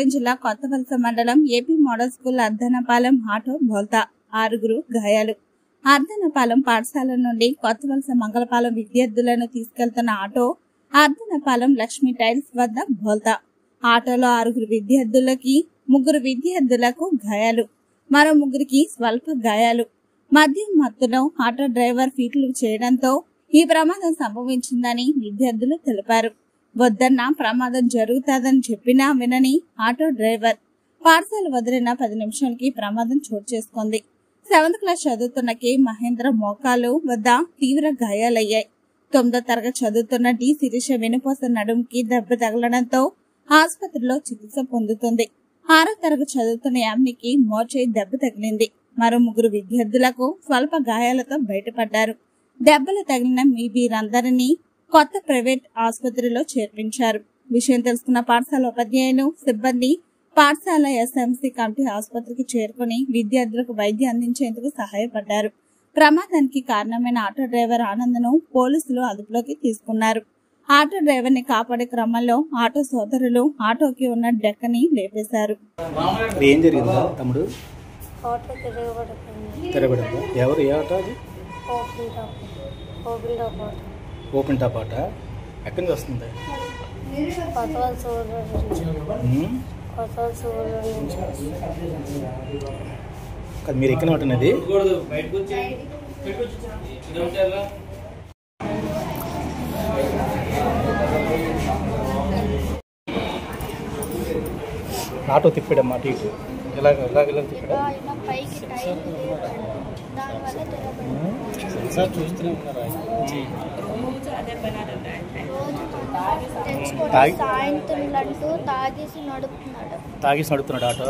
విజయనగరం జిల్లా కొత్తవలస మండలం AP model school అర్ధనపాలెం auto బోల్తా 6 గాయాలు. అర్ధనపాలెం పాఠశాల నుండి కొత్తవలస మంగళపాలెం విద్యార్థులను తీసుకెళ్తున్న ఆటో అర్ధనపాలెం లక్ష్మీ టైల్స్ వద్ద బోల్తా. ఆటోలో 6 విద్యార్థులకి 3 విద్యార్థులకు గాయాలు, మరో 3కి స్వల్ప గాయాలు. మద్యం మత్తులో ఆటో డ్రైవర్ ఫీట్లు చేయడంతో ఈ ప్రమాదం సంభవించిందని విద్యార్థులు తెలిపారు. వద్దన్న ప్రమాదం జరుగుతాదని చెప్పినా వినని ఆటో డ్రైవర్ పాఠశాల వదిలిన 10 నిమిషాలకి ప్రమాదం చోటు చేసుకుంది. 7th క్లాస్ చదువుతున్న కె మహేంద్ర మోకాలు వద్ద తీవ్ర గాయాలయ్యాయి. 9వ తరగతి చదువుతున్న డి శిరీష వెనుపూస నడుముకి దెబ్బ తగలడంతో ఆసుపత్రిలో చికిత్స పొందుతుంది. 6వ తరగతి చదువుతున్న యామ్నికి మోచేయి దెబ్బ తగిలింది. మరో 3 విద్యార్థులకు స్వల్ప గాయాలతో బయటపడ్డారు. దెబ్బలు తగిలిన వీరందరినీ కొత్త ప్రైవేట్ ఆసుపత్రిలో చేర్పించారు. విషయం తెలుసుకున్న పాఠశాల ఉపాధ్యాయులు, సిబ్బంది పాఠశాల ఎస్ఎంసీ కమిటీ ఆసుపత్రికి చేరుకుని విద్యార్థులకు వైద్యం అందించేందుకు సహాయపడ్డారు. ప్రమాదానికి కారణమైన ఆటో డ్రైవర్ ఆనంద్ను పోలీసులు అదుపులోకి తీసుకున్నారు. ఆటో డ్రైవర్ ని కాపాడే క్రమంలో ఆటో సోదరులు ఆటోకి ఉన్న డెక్కని లేపేశారు. ఏం జరిగిందా తమ్ముడు? ఎవరు? ఏ ఆటో అది? ఓపెన్ టాప్ ఆట. ఎక్కడి నుంచి వస్తుంది? మీరు ఎక్కడ ఉంటున్నది? ఆటో తిప్పాడమ్మా అటు ఇటు. ఇలా తిప్పాడా? సెన్సార్ చూస్తూనే ఉన్నారా? సాయంత్రం తాగేసి నడుపుతున్నాడు ఆటో.